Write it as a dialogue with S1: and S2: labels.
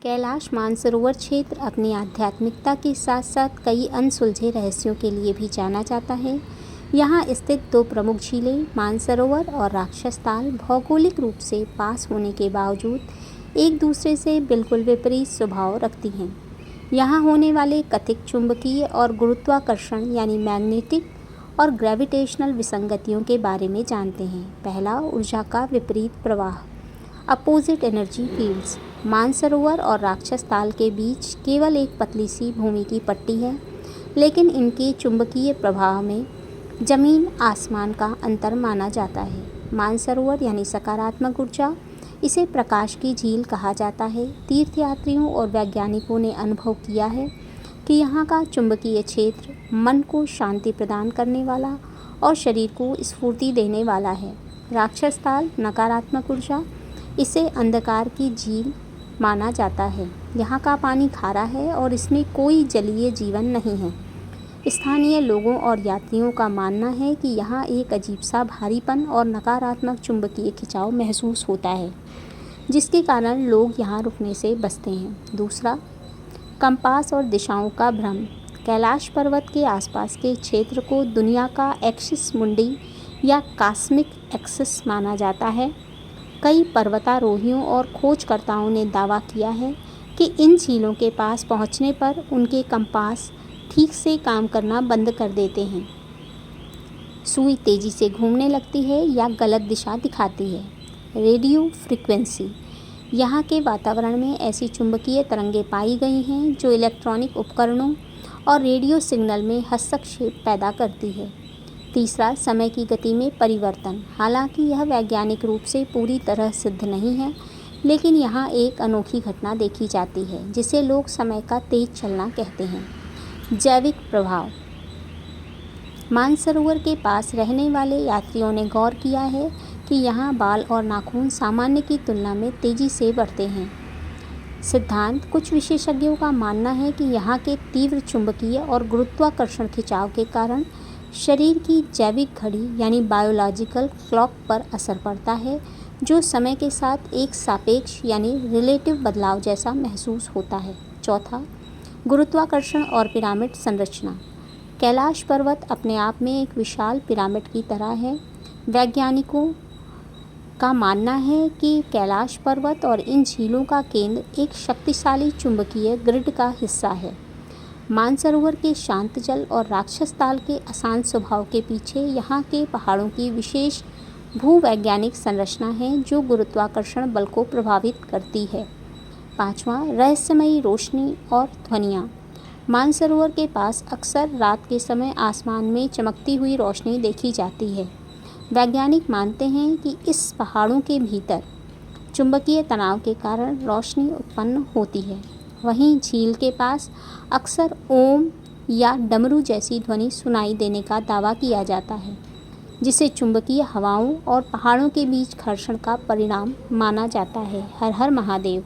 S1: कैलाश मानसरोवर क्षेत्र अपनी आध्यात्मिकता के साथ साथ कई अनसुलझे रहस्यों के लिए भी जाना जाता है। यहाँ स्थित दो प्रमुख झीलें मानसरोवर और राक्षसताल भौगोलिक रूप से पास होने के बावजूद एक दूसरे से बिल्कुल विपरीत स्वभाव रखती हैं। यहाँ होने वाले कथित चुंबकीय और गुरुत्वाकर्षण यानी मैग्नेटिक और ग्रेविटेशनल विसंगतियों के बारे में जानते हैं। पहला, ऊर्जा का विपरीत प्रवाह, अपोजिट एनर्जी फील्ड्स। मानसरोवर और राक्षसताल के बीच केवल एक पतली सी भूमि की पट्टी है, लेकिन इनके चुंबकीय प्रभाव में जमीन आसमान का अंतर माना जाता है। मानसरोवर यानी सकारात्मक ऊर्जा, इसे प्रकाश की झील कहा जाता है। तीर्थयात्रियों और वैज्ञानिकों ने अनुभव किया है कि यहाँ का चुंबकीय क्षेत्र मन को शांति प्रदान करने वाला और शरीर को स्फूर्ति देने वाला है। राक्षसताल नकारात्मक ऊर्जा, इसे अंधकार की झील माना जाता है। यहाँ का पानी खारा है और इसमें कोई जलीय जीवन नहीं है। स्थानीय लोगों और यात्रियों का मानना है कि यहाँ एक अजीब सा भारीपन और नकारात्मक चुंबकीय खिंचाव महसूस होता है, जिसके कारण लोग यहाँ रुकने से बचते हैं। दूसरा, कंपास और दिशाओं का भ्रम। कैलाश पर्वत के आसपास के क्षेत्र को दुनिया का एक्सिस मुंडी या कॉस्मिक एक्सिस माना जाता है। कई पर्वतारोहियों और खोजकर्ताओं ने दावा किया है कि इन झीलों के पास पहुंचने पर उनके कंपास ठीक से काम करना बंद कर देते हैं, सुई तेज़ी से घूमने लगती है या गलत दिशा दिखाती है। रेडियो फ्रीक्वेंसी, यहाँ के वातावरण में ऐसी चुंबकीय तरंगें पाई गई हैं जो इलेक्ट्रॉनिक उपकरणों और रेडियो सिग्नल में हस्तक्षेप पैदा करती है। तीसरा, समय की गति में परिवर्तन। हालांकि यह वैज्ञानिक रूप से पूरी तरह सिद्ध नहीं है, लेकिन यहाँ एक अनोखी घटना देखी जाती है जिसे लोग समय का तेज चलना कहते हैं। जैविक प्रभाव। मानसरोवर के पास रहने वाले यात्रियों ने गौर किया है कि यहाँ बाल और नाखून सामान्य की तुलना में तेज़ी से बढ़ते हैं। सिद्धांत। कुछ विशेषज्ञों का मानना है कि यहाँ के तीव्र चुंबकीय और गुरुत्वाकर्षण खिंचाव के कारण शरीर की जैविक घड़ी यानी बायोलॉजिकल क्लॉक पर असर पड़ता है, जो समय के साथ एक सापेक्ष यानी रिलेटिव बदलाव जैसा महसूस होता है। चौथा, गुरुत्वाकर्षण और पिरामिड संरचना। कैलाश पर्वत अपने आप में एक विशाल पिरामिड की तरह है। वैज्ञानिकों का मानना है कि कैलाश पर्वत और इन झीलों का केंद्र एक शक्तिशाली चुंबकीय ग्रिड का हिस्सा है। मानसरोवर के शांत जल और राक्षसताल के अशांत स्वभाव के पीछे यहाँ के पहाड़ों की विशेष भूवैज्ञानिक संरचना है जो गुरुत्वाकर्षण बल को प्रभावित करती है। पाँचवां, रहस्यमयी रोशनी और ध्वनियाँ। मानसरोवर के पास अक्सर रात के समय आसमान में चमकती हुई रोशनी देखी जाती है। वैज्ञानिक मानते हैं कि इस पहाड़ों के भीतर चुंबकीय तनाव के कारण रोशनी उत्पन्न होती है। वहीं झील के पास अक्सर ओम या डमरू जैसी ध्वनि सुनाई देने का दावा किया जाता है, जिसे चुंबकीय हवाओं और पहाड़ों के बीच घर्षण का परिणाम माना जाता है। हर हर महादेव।